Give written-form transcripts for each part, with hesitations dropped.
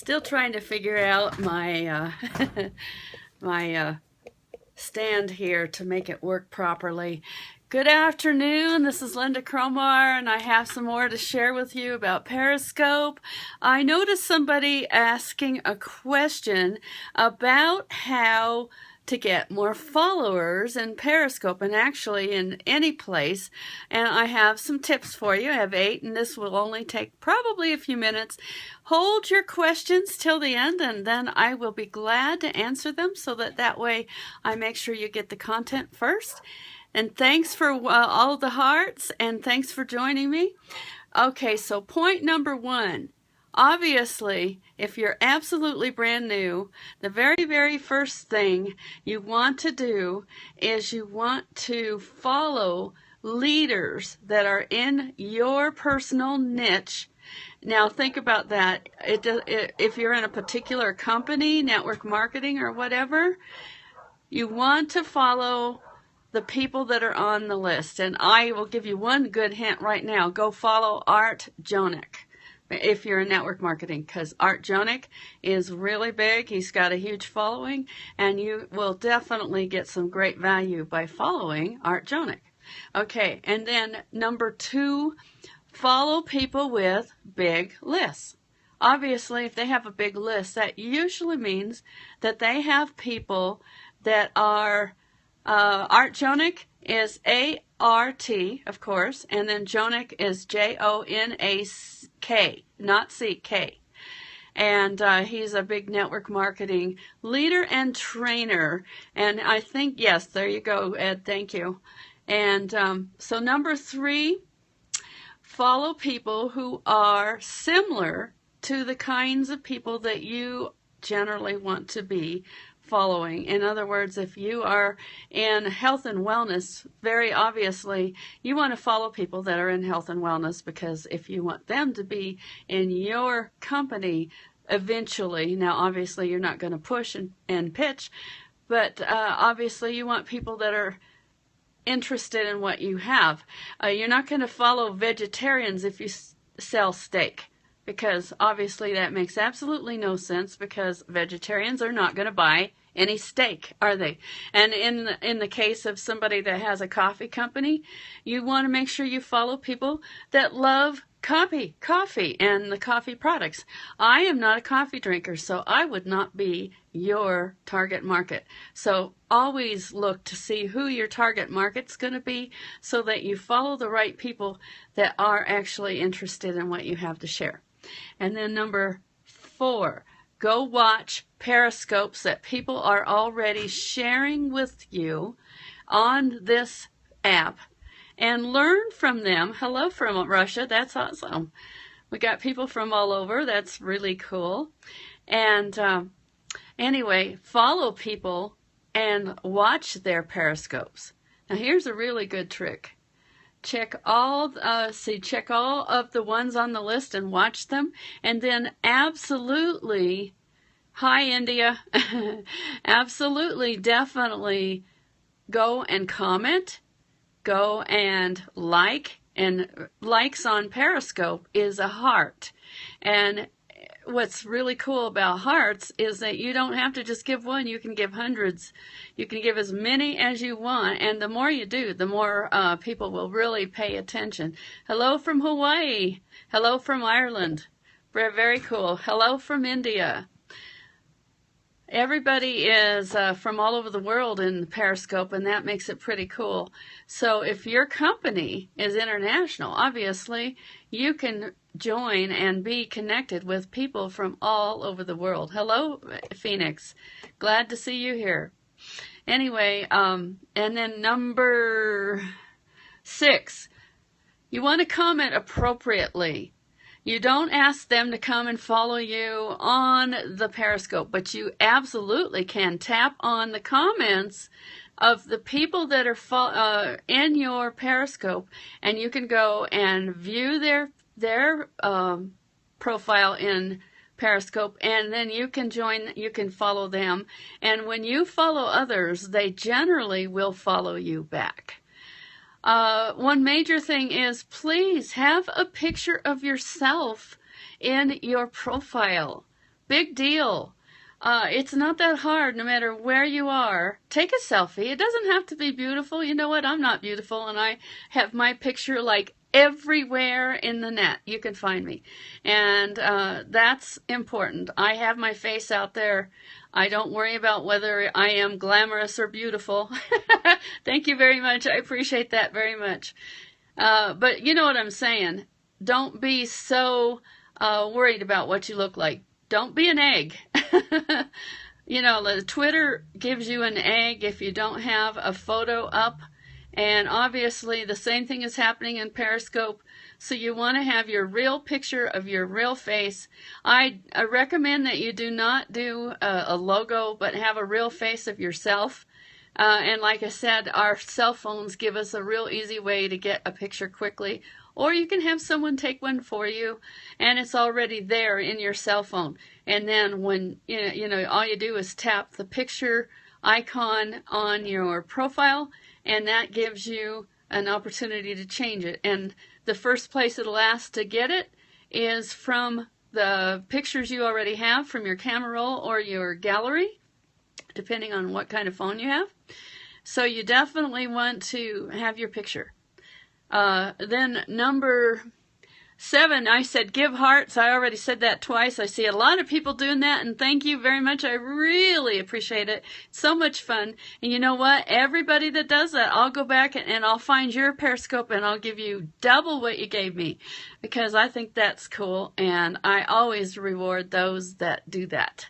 Still trying to figure out my my stand here to make it work properly. Good afternoon, this is Lynda Cromar, and I have some more to share with you about Periscope. I noticed somebody asking a question about how to get more followers in Periscope, and actually in any place, and I have some tips for you. I have 8, and this will only take probably a few minutes. Hold your questions till the end, and then I will be glad to answer them, so that way I make sure you get the content first. And thanks for all the hearts, and thanks for joining me. Okay, so point number 1. Obviously, if you're absolutely brand new, the very first thing you want to do is you want to follow leaders that are in your personal niche. Now think about that. If you're in a particular company, network marketing or whatever, you want to follow the people that are on the list. And I will give you one good hint right now. Go follow Art Jonick if you're in network marketing, because Art Jonick is really big. He's got a huge following, and you will definitely get some great value by following Art Jonick. Okay, and then number 2, follow people with big lists. Obviously, if they have a big list, that usually means that they have people that are, Art Jonick is A-R-T, of course, and then Jonick is J-O-N-A-K, not C-K. And he's a big network marketing leader and trainer. And I think, yes, there you go, Ed, thank you. And so number 3, follow people who are similar to the kinds of people that you generally want to be following. In other words, if you are in health and wellness, very obviously you want to follow people that are in health and wellness, because if you want them to be in your company eventually, now obviously you're not going to push and pitch, but obviously you want people that are interested in what you have. You're not going to follow vegetarians if you sell steak, because obviously that makes absolutely no sense, because vegetarians are not going to buy any steak, are they? And in the case of somebody that has a coffee company, you want to make sure you follow people that love coffee and the coffee products. I am not a coffee drinker, so I would not be your target market. So always look to see who your target market's going to be, so that you follow the right people that are actually interested in what you have to share. And then number 4, go watch periscopes that people are already sharing with you on this app and learn from them. Hello from Russia, that's awesome. We got people from all over, that's really cool. And anyway, follow people and watch their periscopes. Now here's a really good trick. Check all of the ones on the list and watch them, and then absolutely, hi India, absolutely, definitely go and comment, go and like, and likes on Periscope is a heart. And what's really cool about hearts is that you don't have to just give one, you can give hundreds. You can give as many as you want, and the more you do, the more people will really pay attention. Hello from Hawaii. Hello from Ireland. Very cool. Hello from India. Everybody is from all over the world in Periscope, and that makes it pretty cool. So if your company is international, obviously you can join and be connected with people from all over the world. Hello, Phoenix. Glad to see you here. Anyway, and then number 6, you want to comment appropriately. You don't ask them to come and follow you on the Periscope, but you absolutely can tap on the comments of the people that are in your Periscope, and you can go and view their profile in Periscope, and then you can follow them. And when you follow others, they generally will follow you back. One major thing is, please have a picture of yourself in your profile. Big deal. It's not that hard no matter where you are. Take a selfie. It doesn't have to be beautiful. You know what? I'm not beautiful, and I have my picture like everywhere in the net. You can find me. And that's important. I have my face out there. I don't worry about whether I am glamorous or beautiful. Thank you very much. I appreciate that very much. But you know what I'm saying. Don't be so worried about what you look like. Don't be an egg. You know, Twitter gives you an egg if you don't have a photo up. And obviously the same thing is happening in Periscope. So you want to have your real picture of your real face. I recommend that you do not do a logo, but have a real face of yourself. And like I said, our cell phones give us a real easy way to get a picture quickly. Or you can have someone take one for you, and it's already there in your cell phone. And then when, you know, all you do is tap the picture icon on your profile, and that gives you an opportunity to change it. And the first place it'll ask to get it is from the pictures you already have from your camera roll or your gallery, depending on what kind of phone you have. So you definitely want to have your picture. Then number 7, I said give hearts. I already said that twice. I see a lot of people doing that, and thank you very much. I really appreciate it. It's so much fun. And you know what? Everybody that does that, I'll go back and I'll find your Periscope and I'll give you double what you gave me, because I think that's cool, and I always reward those that do that.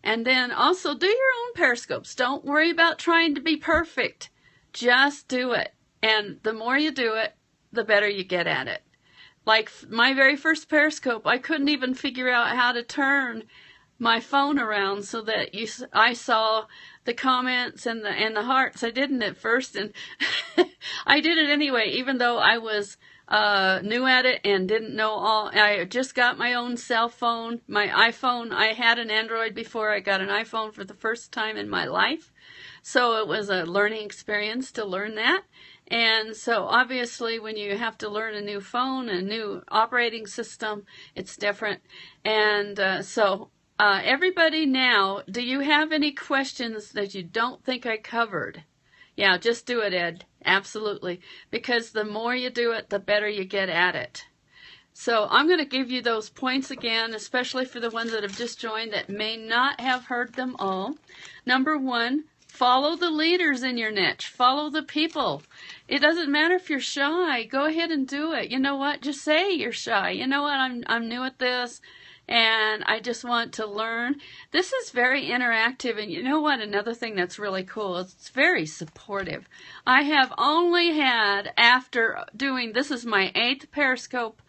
And then also do your own Periscopes. Don't worry about trying to be perfect. Just do it. And the more you do it, the better you get at it. Like my very first Periscope, I couldn't even figure out how to turn my phone around so that I saw the comments and the hearts. I didn't at first, and I did it anyway, even though I was new at it and didn't know all. I just got my own cell phone, my iPhone. I had an Android before I got an iPhone for the first time in my life. So it was a learning experience to learn that. And so obviously when you have to learn a new phone, a new operating system, it's different. And so everybody now, do you have any questions that you don't think I covered? Yeah, just do it, Ed. Absolutely. Because the more you do it, the better you get at it. So I'm going to give you those points again, especially for the ones that have just joined that may not have heard them all. Number 1, follow the leaders in your niche. Follow the people. It doesn't matter if you're shy. Go ahead and do it. You know what? Just say you're shy. You know what? I'm new at this, and I just want to learn. This is very interactive, and you know what? Another thing that's really cool is it's very supportive. I have only had, after doing, this is my 8th Periscope,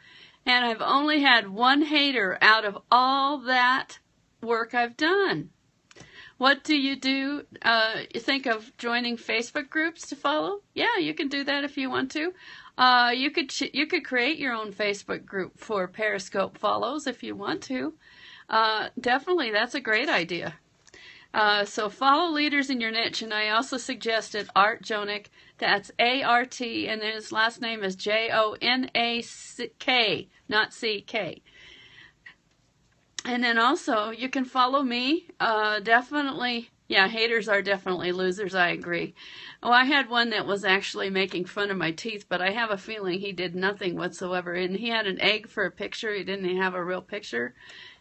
and I've only had 1 hater out of all that work I've done. What do? You think of joining Facebook groups to follow? Yeah, you can do that if you want to. You could create your own Facebook group for Periscope follows if you want to. Definitely, that's a great idea. So follow leaders in your niche, and I also suggested Art Jonik. That's A-R-T, and then his last name is J-O-N-A-K, not C-K. And then also, you can follow me. Definitely, yeah, haters are definitely losers, I agree. Oh, I had one that was actually making fun of my teeth, but I have a feeling he did nothing whatsoever. And he had an egg for a picture. He didn't have a real picture.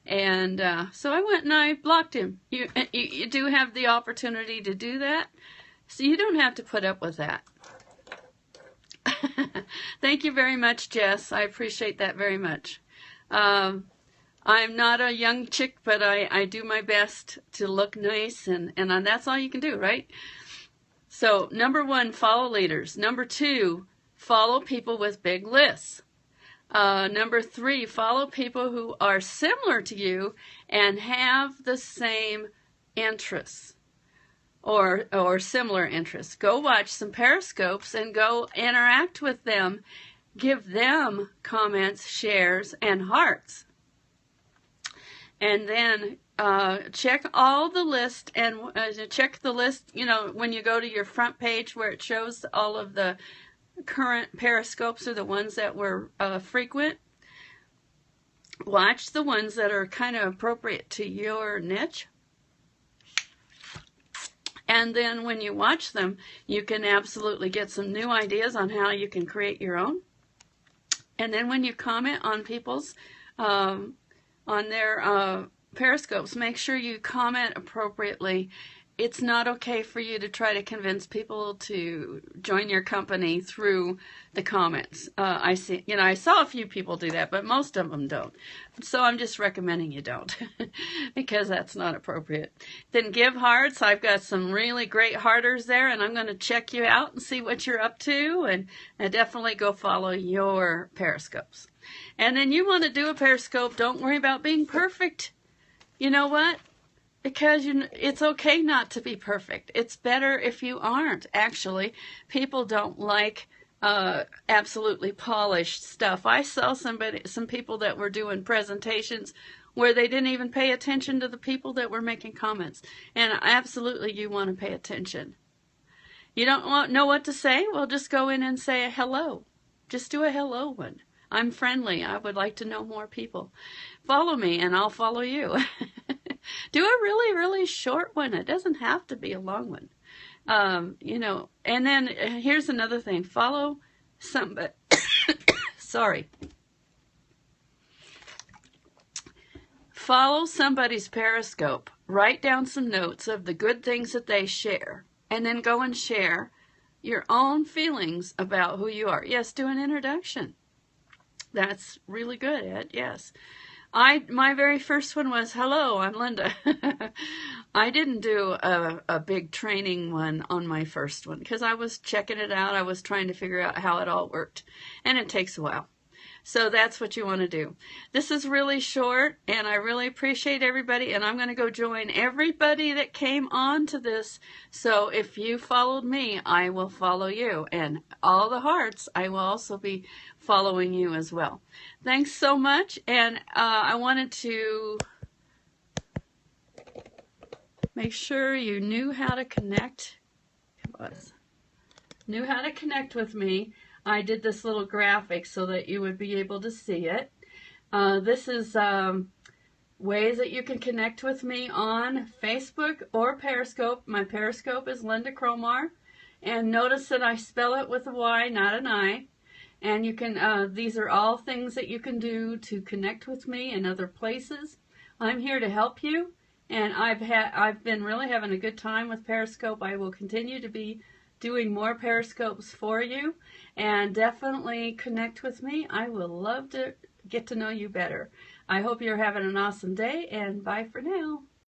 And so I went and I blocked him. You do have the opportunity to do that. So you don't have to put up with that. Thank you very much, Jess. I appreciate that very much. I'm not a young chick, but I do my best to look nice, and that's all you can do, right? So, number 1, follow leaders. Number 2, follow people with big lists. Number 3, follow people who are similar to you and have the same interests or similar interests. Go watch some Periscopes and go interact with them. Give them comments, shares, and hearts. And then check all the list, and check the list, you know, when you go to your front page where it shows all of the current Periscopes or the ones that were frequent. Watch the ones that are kind of appropriate to your niche. And then when you watch them, you can absolutely get some new ideas on how you can create your own. And then when you comment on people's, on their periscopes, make sure you comment appropriately. It's not okay for you to try to convince people to join your company through the comments. I saw a few people do that, but most of them don't. So I'm just recommending you don't, because that's not appropriate. Then give hearts. I've got some really great hearters there, and I'm going to check you out and see what you're up to, and definitely go follow your periscopes. And then you want to do a periscope. Don't worry about being perfect. You know what? Because it's okay not to be perfect. It's better if you aren't, actually. People don't like absolutely polished stuff. I saw some people that were doing presentations where they didn't even pay attention to the people that were making comments. And absolutely, you want to pay attention. You don't know what to say? Well, just go in and say a hello. Just do a hello one. I'm friendly. I would like to know more people. Follow me and I'll follow you. Do a really, really short one. It doesn't have to be a long one. And then here's another thing. Follow somebody. Sorry. Follow somebody's periscope. Write down some notes of the good things that they share. And then go and share your own feelings about who you are. Yes, do an introduction. That's really good, Ed. Yes. My very first one was, hello, I'm Lynda. I didn't do a big training one on my first one because I was checking it out. I was trying to figure out how it all worked, and it takes a while. So that's what you want to do. This is really short, and I really appreciate everybody, and I'm going to go join everybody that came on to this. So if you followed me, I will follow you, and all the hearts, I will also be following you as well. Thanks so much, and I wanted to make sure you knew how to connect. Knew how to connect with me. I did this little graphic so that you would be able to see it. This is ways that you can connect with me on Facebook or Periscope. My Periscope is Lynda Cromar. And notice that I spell it with a Y, not an I. And you can, these are all things that you can do to connect with me in other places. I'm here to help you. And I've been really having a good time with Periscope. I will continue to be doing more Periscopes for you, and definitely connect with me. I will love to get to know you better. I hope you're having an awesome day, and bye for now.